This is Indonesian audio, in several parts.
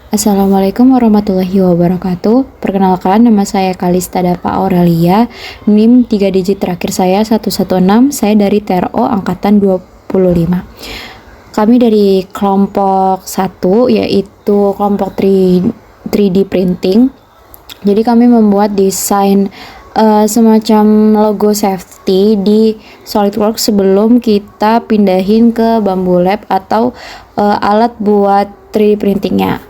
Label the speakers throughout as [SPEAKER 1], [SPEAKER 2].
[SPEAKER 1] Assalamualaikum warahmatullahi wabarakatuh. Perkenalkan, nama saya Kalista Dapa Aurelia. NIM 3 digit terakhir saya 116. Saya dari TRO angkatan 25. Kami dari kelompok 1, yaitu kelompok 3D printing. Jadi kami membuat desain semacam logo safety di SolidWorks sebelum kita pindahin ke Bambu Lab atau alat buat 3D printingnya.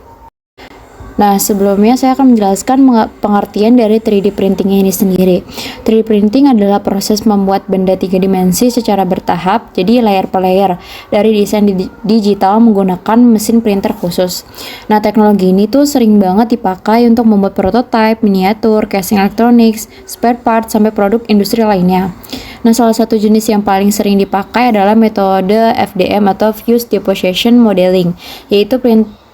[SPEAKER 1] Nah, sebelumnya saya akan menjelaskan pengertian dari 3D printing ini sendiri. 3D printing adalah proses membuat benda 3 dimensi secara bertahap, jadi layer per layer, dari desain digital menggunakan mesin printer khusus. Nah, teknologi ini tuh sering banget dipakai untuk membuat prototipe, miniatur, casing elektronik, spare part, sampai produk industri lainnya. Nah, salah satu jenis yang paling sering dipakai adalah metode FDM atau Fused Deposition Modeling, yaitu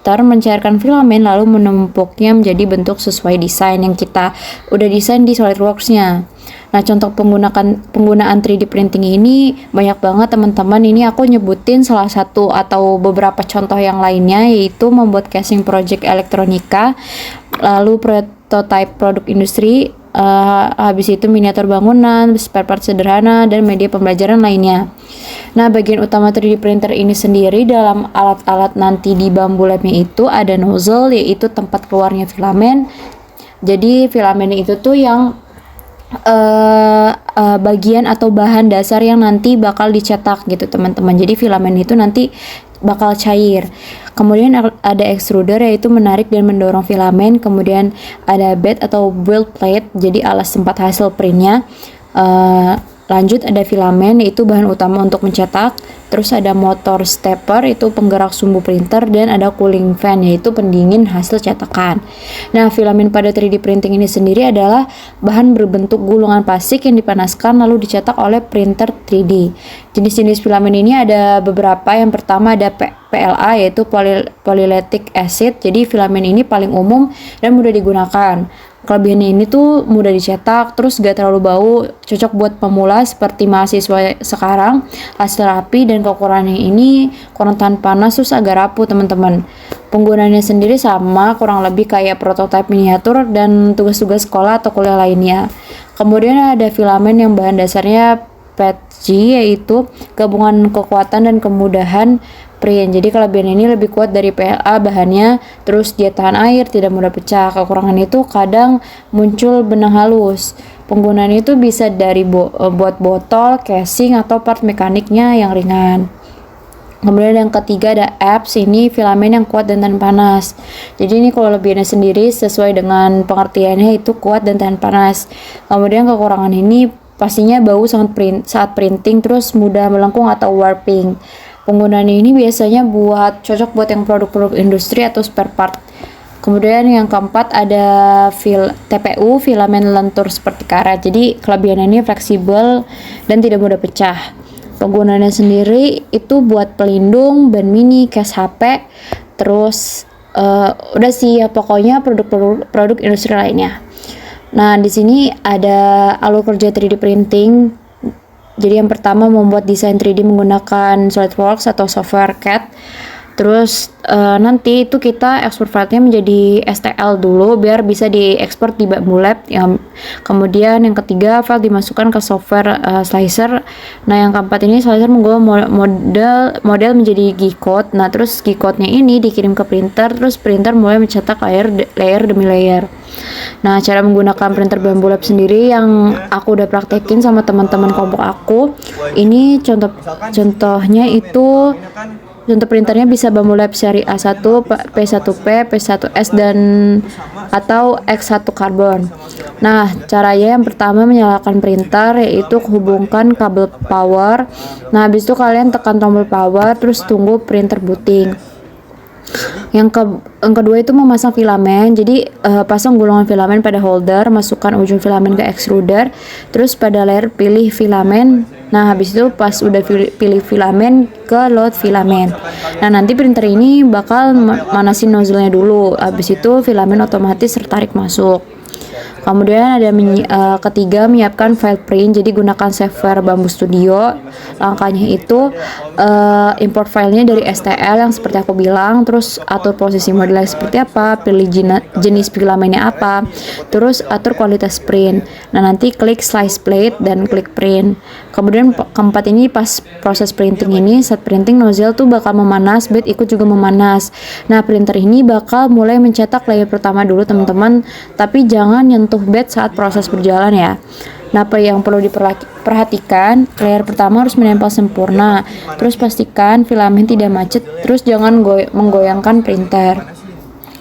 [SPEAKER 1] mencairkan filamen lalu menumpuknya menjadi bentuk sesuai desain yang kita udah desain di SolidWorks-nya. Nah, contoh penggunaan 3D printing ini banyak banget teman-teman. Ini aku nyebutin salah satu atau beberapa contoh yang lainnya, yaitu membuat casing project elektronika, lalu prototype produk industri, habis itu miniatur bangunan, spare part sederhana, dan media pembelajaran lainnya. Nah, bagian utama 3D printer ini sendiri dalam alat-alat nanti di Bambu Lab-nya itu ada nozzle, yaitu tempat keluarnya filamen. Jadi filamen itu tuh yang bagian atau bahan dasar yang nanti bakal dicetak gitu teman-teman. Jadi filamen itu nanti bakal cair. Kemudian ada extruder, yaitu menarik dan mendorong filamen. Kemudian ada bed atau build plate, jadi alas tempat hasil printnya. Lanjut ada filamen, yaitu bahan utama untuk mencetak. Terus ada motor stepper, itu penggerak sumbu printer. Dan ada cooling fan, yaitu pendingin hasil cetakan. Nah, filamen pada 3D printing ini sendiri adalah bahan berbentuk gulungan plastik yang dipanaskan lalu dicetak oleh printer 3D. Jenis-jenis filamen ini ada beberapa. Yang pertama ada PLA, yaitu polylactic acid. Jadi filamen ini paling umum dan mudah digunakan. Kelebihannya ini tuh mudah dicetak, terus gak terlalu bau, cocok buat pemula seperti mahasiswa sekarang, hasil rapi, dan kekurangannya ini kurang tahan panas, terus agak rapuh teman-teman. Penggunaannya sendiri sama, kurang lebih kayak prototipe miniatur dan tugas-tugas sekolah atau kuliah lainnya. Kemudian ada filamen yang bahan dasarnya PETG, yaitu gabungan kekuatan dan kemudahan print. Jadi kelebihan ini lebih kuat dari PLA bahannya, terus dia tahan air, tidak mudah pecah. Kekurangan itu kadang muncul benang halus. Penggunaan itu bisa dari buat botol, casing, atau part mekaniknya yang ringan. Kemudian yang ketiga ada apps, ini filamen yang kuat dan tahan panas. Jadi ini kalau lebihannya sendiri sesuai dengan pengertiannya itu kuat dan tahan panas. Kemudian kekurangan ini pastinya bau saat printing, terus mudah melengkung atau warping. Penggunaan ini biasanya cocok buat yang produk-produk industri atau spare part. Kemudian yang keempat ada TPU, filamen lentur seperti karet. Jadi kelebihannya ini fleksibel dan tidak mudah pecah. Penggunaannya sendiri itu buat pelindung, ban mini, case HP, terus udah sih ya, pokoknya produk industri lainnya. Nah, di sini ada alur kerja 3D printing. Jadi yang pertama membuat desain 3D menggunakan SolidWorks atau software CAD. Terus nanti itu kita ekspor filenya menjadi STL dulu biar bisa diekspor di Bambu Lab. Kemudian yang ketiga, file dimasukkan ke software slicer. Nah, yang keempat ini slicer mengubah model menjadi G-code. Nah, terus G-code-nya ini dikirim ke printer, terus printer mulai mencetak layer demi layer. Nah, cara menggunakan printer Bambu Lab sendiri yang aku udah praktekin sama teman-teman kelompok aku. Ini contohnya itu, contoh printernya bisa Bambu Lab seri A1, P1P, P1S, dan atau X1 Carbon. Nah, caranya yang pertama menyalakan printer, yaitu hubungkan kabel power. Nah, habis itu kalian tekan tombol power, terus tunggu printer booting. Yang kedua itu memasang filamen. Jadi pasang gulungan filamen pada holder, masukkan ujung filamen ke extruder, terus pada layer pilih filamen. Nah, habis itu pas udah pilih filamen, ke load filamen. Nah, nanti printer ini bakal manasin nozzle-nya dulu. Habis itu filamen otomatis tertarik masuk. Kemudian ada ketiga, menyiapkan file print. Jadi gunakan software Bamboo Studio. Langkahnya itu import filenya dari STL yang seperti aku bilang, terus atur posisi modelnya seperti apa, pilih jenis filamennya apa, terus atur kualitas print. Nah, nanti klik slice plate dan klik print. Kemudian keempat ini pas proses printing ini, saat printing nozzle tuh bakal memanas, bed ikut juga memanas. Nah, printer ini bakal mulai mencetak layer pertama dulu teman-teman, tapi jangan nyentuh bed saat proses berjalan ya. Nah, apa yang perlu diperhatikan, layer pertama harus menempel sempurna. Terus pastikan filamen tidak macet, terus jangan menggoyangkan printer.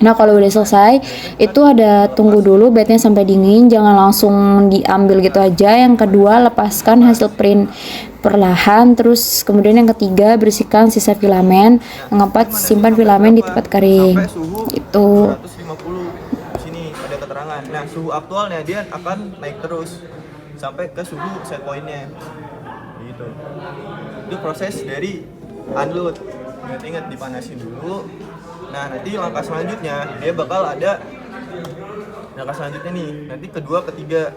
[SPEAKER 1] Nah, kalau udah selesai, itu ada tunggu dulu bednya sampai dingin, jangan langsung diambil gitu aja. Yang kedua, lepaskan hasil print perlahan. Terus kemudian yang ketiga, bersihkan sisa filamen. Yang keempat, simpan filamen di tempat kering. Itu
[SPEAKER 2] 150 di sini ada keterangan. Nah, suhu aktualnya dia akan naik terus sampai ke suhu set pointnya gitu. Itu proses dari unload. Ingat dipanasin dulu. Nah, nanti langkah selanjutnya dia bakal ada langkah selanjutnya nih, nanti kedua ketiga.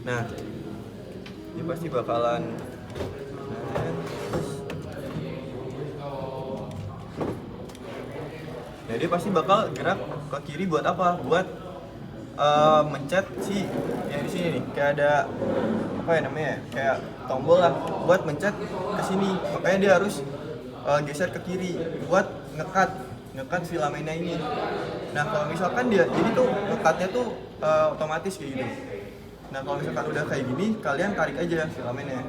[SPEAKER 2] Nah, dia pasti bakalan dia pasti bakal gerak ke kiri buat apa? Buat mencet si yang di sini nih, kayak ada apa ya namanya? Kayak tombol lah buat mencet ke sini. Makanya dia harus geser ke kiri buat ngekat filamennya ini. Nah, kalau misalkan dia jadi tuh ngekatnya tuh otomatis kayak gitu. Nah, kalau misalkan udah kayak gini, kalian tarik aja filamennya.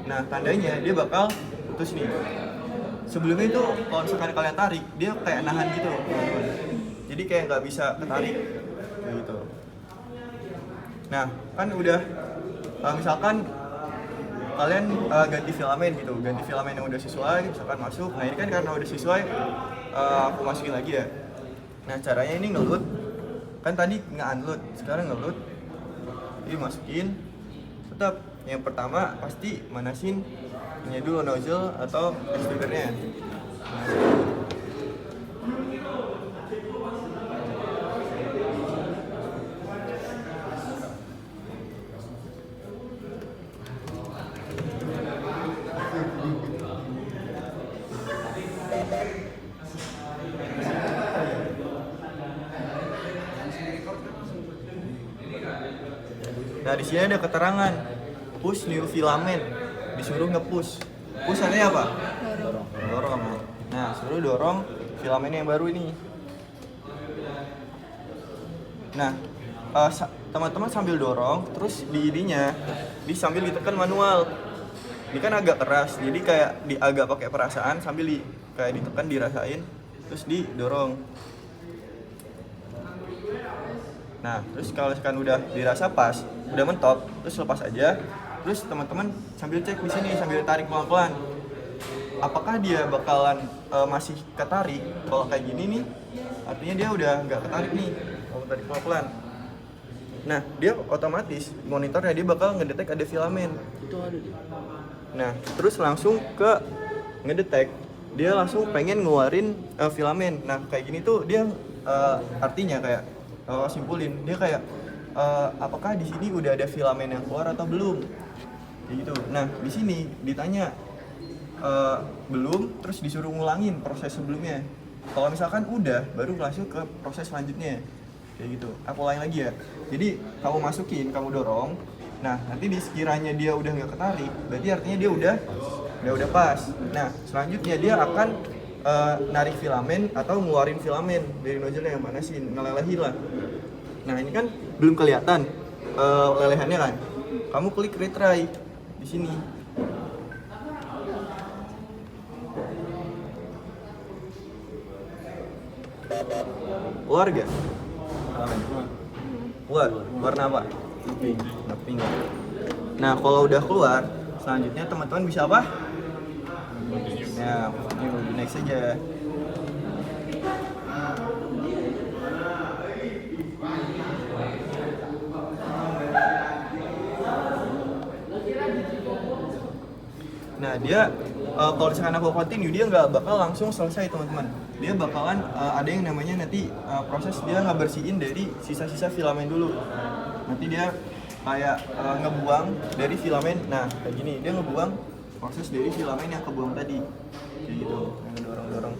[SPEAKER 2] Nah, tandanya dia bakal putus nih. Sebelumnya itu kalau misalkan kalian tarik, dia kayak nahan gitu, teman-teman. Jadi kayak nggak bisa ketarik kayak gitu. Nah, kan udah misalkan kalian ganti filamen gitu, ganti filamen yang udah sesuai, misalkan masuk. Nah, ini kan karena udah sesuai, aku masukin lagi ya. Nah, caranya ini ngeload, kan tadi nge-unload, sekarang ngeload. Jadi masukin, tetap yang pertama pasti manasin ini dulu nozzle atau extrudernya. Nah, di sini ada keterangan push new filament, disuruh nge-push. Push artinya apa? Dorong. Nah, suruh dorong filamen yang baru ini. Nah, teman-teman sambil dorong, terus di ininya sambil ditekan manual. Ini kan agak keras, jadi kayak agak pakai perasaan sambil kayak ditekan, dirasain, terus didorong. Nah, terus kalau misalkan udah dirasa pas, udah mentok, terus lepas aja. Terus teman-teman sambil cek di sini, sambil tarik pelan-pelan. Apakah dia bakalan masih ketarik? Kalau kayak gini nih, artinya dia udah nggak ketarik nih. Kalau tarik pelan-pelan. Nah, dia otomatis monitornya dia bakal ngedetek ada filamen. Itu ada dia. Nah, terus langsung ke ngedetek, dia langsung pengen ngeluarin filamen. Nah, kayak gini tuh dia artinya kayak simpulin dia kayak apakah di sini udah ada filamen yang keluar atau belum, kayak gitu. Nah, di sini ditanya belum, terus disuruh ngulangin proses sebelumnya. Kalau misalkan udah, baru langsung ke proses selanjutnya, kayak gitu. Aku ulangi lagi ya. Jadi kamu masukin, kamu dorong. Nah, nanti sekiranya dia udah nggak ketarik, berarti artinya dia udah pas. Nah, selanjutnya dia akan narik filamen atau ngeluarin filamen dari nozzle yang panasin, ngelelehin lah. Nah, ini kan belum kelihatan lelehannya kan. Kamu klik retry di sini. Keluar gak? Keluar. Warna apa? Pink. Nah, kalau udah keluar, selanjutnya teman-teman bisa apa? Nah, ini next aja. Nah dia kalau misalkan aku continue dia nggak bakal langsung selesai teman-teman. Dia bakalan ada yang namanya nanti proses dia ngebersihin dari sisa-sisa filamen dulu. Nanti dia kayak ngebuang dari filamen. Nah kayak gini dia ngebuang proses dari filamen yang kebuang tadi. Kayak gitu, yang ngedorong-dorong.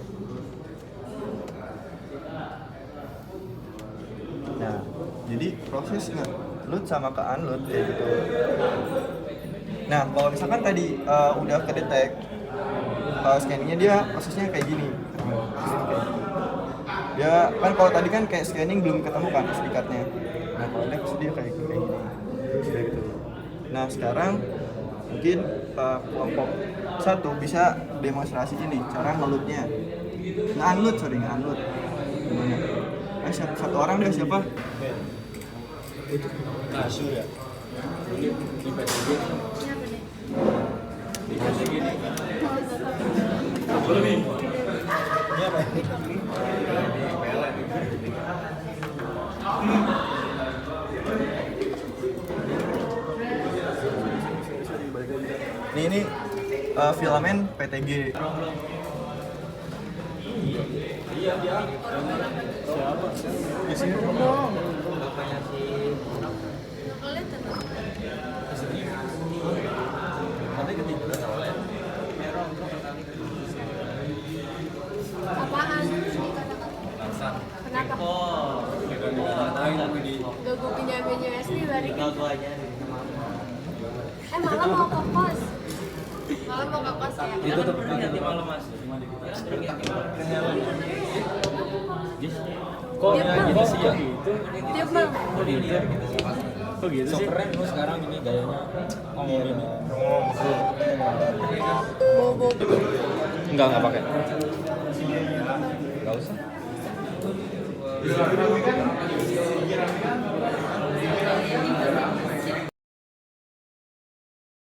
[SPEAKER 2] Nah jadi proses nge-load sama ke-unload kayak gitu. Nah, kalau misalkan tadi udah kedetek scanningnya dia prosesnya kayak gini. Dia kan kalau tadi kan kayak scanning belum ketemu kan SD card-nya. Nah, kalau dia kayak gini. Kayak gitu. Nah, sekarang mungkin kelompok satu bisa demonstrasi ini cara nge-load-nya. Nge-unload. Gimana? Satu orang deh siapa?
[SPEAKER 3] Kasur ya. Ini di PTG. Di PTG ini. Boleh nih. Ini apa?
[SPEAKER 2] Ini filamen PTG.
[SPEAKER 3] Iya dia. Siapa? Di sini. Bapaknya si tapi ketika
[SPEAKER 4] apaan? Kenapa? Gak gue pinjamin USB balik. Malah mau ke kos. Malah mau ke kos ya?
[SPEAKER 3] itu tuh nanti malam mas. Kok gini sih ya?
[SPEAKER 4] Tiap bang.
[SPEAKER 3] Kok gitu sih? So keren lu sekarang ini gayanya ngomong ini.
[SPEAKER 4] Bobo.
[SPEAKER 3] Enggak pakai. Enggak usah.